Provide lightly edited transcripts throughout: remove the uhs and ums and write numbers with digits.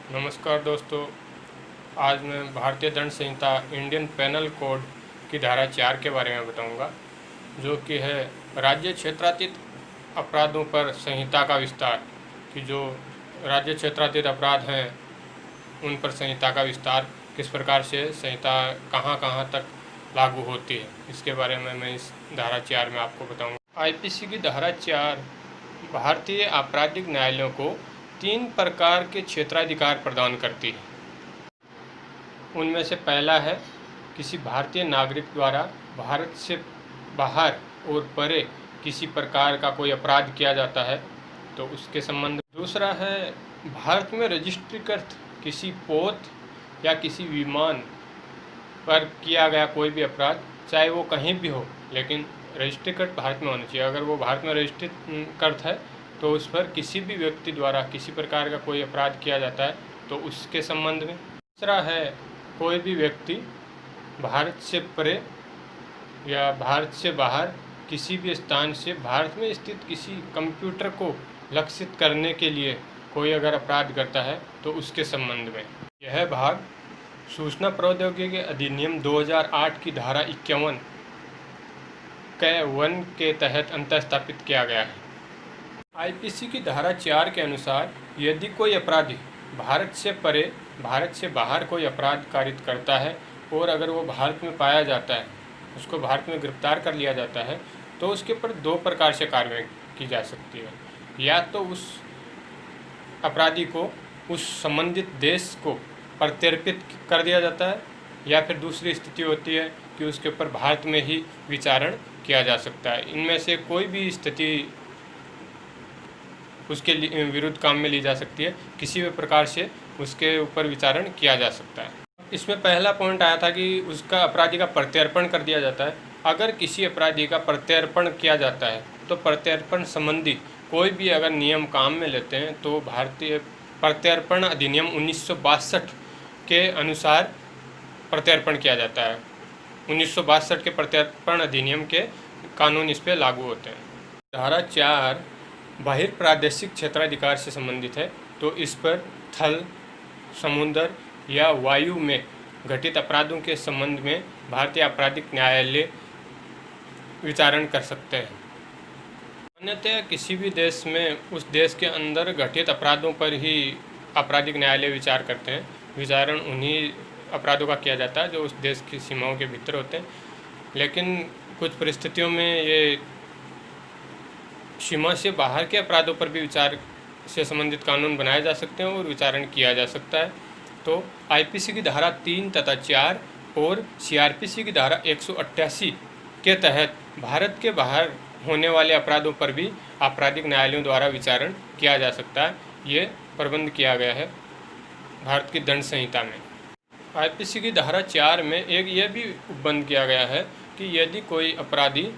नमस्कार दोस्तों। आज मैं भारतीय दंड संहिता इंडियन पेनल कोड की धारा 4 के बारे में बताऊंगा, जो कि है राज्य क्षेत्रातीत अपराधों पर संहिता का विस्तार। कि जो राज्य क्षेत्रातीत अपराध हैं उन पर संहिता का विस्तार, किस प्रकार से संहिता कहां कहां तक लागू होती है, इसके बारे में मैं इस धारा 4 में आपको बताऊंगा। आईपीसी की धारा 4 भारतीय आपराधिक न्यायालयों को 3 प्रकार के क्षेत्राधिकार प्रदान करती है। उनमें से पहला है किसी भारतीय नागरिक द्वारा भारत से बाहर और परे किसी प्रकार का कोई अपराध किया जाता है तो उसके संबंध। दूसरा है भारत में रजिस्ट्रीकृत किसी पोत या किसी विमान पर किया गया कोई भी अपराध, चाहे वो कहीं भी हो, लेकिन रजिस्ट्रीकृत भारत में होना चाहिए। अगर वो भारत में रजिस्ट्रीकृत है तो उस पर किसी भी व्यक्ति द्वारा किसी प्रकार का कोई अपराध किया जाता है तो उसके संबंध में। तीसरा है कोई भी व्यक्ति भारत से परे या भारत से बाहर किसी भी स्थान से भारत में स्थित किसी कंप्यूटर को लक्षित करने के लिए कोई अगर अपराध करता है तो उसके संबंध में। यह भाग सूचना प्रौद्योगिकी अधिनियम 2008 की धारा 51 के 1 के तहत अंतःस्थापित किया गया है। आईपीसी की धारा 4 के अनुसार यदि कोई अपराधी भारत से परे भारत से बाहर कोई अपराध कारित करता है और अगर वो भारत में पाया जाता है, उसको भारत में गिरफ्तार कर लिया जाता है, तो उसके ऊपर 2 प्रकार से कार्रवाई की जा सकती है। या तो उस अपराधी को उस संबंधित देश को प्रत्यर्पित कर दिया जाता है, या फिर दूसरी स्थिति होती है कि उसके ऊपर भारत में ही विचारण किया जा सकता है। इनमें से कोई भी स्थिति उसके विरुद्ध काम में ली जा सकती है, किसी भी प्रकार से उसके ऊपर विचारण किया जा सकता है। इसमें पहला पॉइंट आया था कि उसका अपराधी का प्रत्यर्पण कर दिया जाता है। अगर किसी अपराधी का प्रत्यर्पण किया जाता है तो प्रत्यर्पण संबंधी कोई भी अगर नियम काम में लेते हैं तो भारतीय प्रत्यर्पण अधिनियम 1962 के अनुसार प्रत्यर्पण किया जाता है। 1962 के प्रत्यर्पण अधिनियम के कानून इस पर लागू होते हैं। धारा 4 बहिर्प्रादेशिक क्षेत्राधिकार से संबंधित है, तो इस पर थल, समुद्र या वायु में घटित अपराधों के संबंध में भारतीय आपराधिक न्यायालय विचारण कर सकते हैं। अन्यतः किसी भी देश में उस देश के अंदर घटित अपराधों पर ही आपराधिक न्यायालय विचार करते हैं। विचारण उन्हीं अपराधों का किया जाता है जो उस देश की सीमाओं के भीतर होते हैं, लेकिन कुछ परिस्थितियों में ये सीमा से बाहर के अपराधों पर भी विचार से संबंधित कानून बनाए जा सकते हैं और विचारण किया जा सकता है। तो आईपीसी की धारा 3 तथा 4 और सीआरपीसी की धारा 188 के तहत भारत के बाहर होने वाले अपराधों पर भी आपराधिक न्यायालयों द्वारा विचारण किया जा सकता है। ये प्रबंध किया गया है भारत की दंड संहिता में। आईपीसी की धारा 4 में एक यह भी उपबंध किया गया है कि यदि कोई अपराधी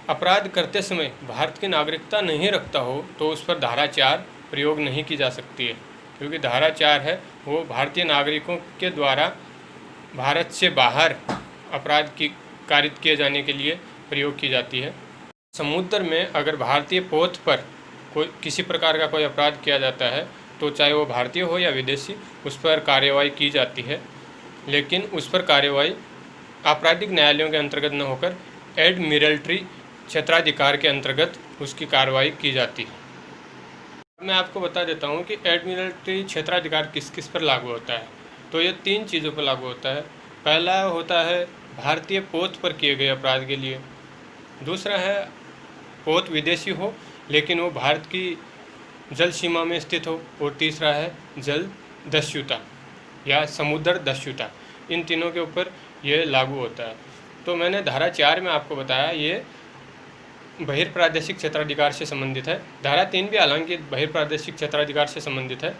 अपराध करते समय भारत की नागरिकता नहीं रखता हो तो उस पर धारा 4 प्रयोग नहीं की जा सकती है, क्योंकि धारा 4 है वो भारतीय नागरिकों के द्वारा भारत से बाहर अपराध की कारित किए जाने के लिए प्रयोग की जाती है। समुद्र में अगर भारतीय पोत पर कोई किसी प्रकार का कोई अपराध किया जाता है तो चाहे वो भारतीय हो या विदेशी, उस पर कार्यवाही की जाती है, लेकिन उस पर कार्यवाही आपराधिक न्यायालयों के अंतर्गत न होकर एडमिरल्ट्री क्षेत्राधिकार के अंतर्गत उसकी कार्रवाई की जाती है। मैं आपको बता देता हूँ कि एडमिरल्ट्री क्षेत्राधिकार किस किस पर लागू होता है। तो ये 3 चीज़ों पर लागू होता है। पहला होता है भारतीय पोत पर किए गए अपराध के लिए। दूसरा है पोत विदेशी हो लेकिन वो भारत की जल सीमा में स्थित हो। और तीसरा है जल दस्युता या समुद्र दस्युता। इन तीनों के ऊपर ये लागू होता है। तो मैंने धारा 4 में आपको बताया ये बहिर्प्रादेशिक क्षेत्राधिकार से संबंधित है। धारा 3 भी हालांकि बहिर्प्रादेशिक क्षेत्राधिकार से संबंधित है,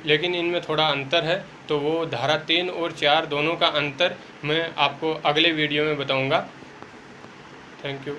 लेकिन इनमें थोड़ा अंतर है। तो वो धारा 3 और 4 दोनों का अंतर मैं आपको अगले वीडियो में बताऊंगा। Thank you.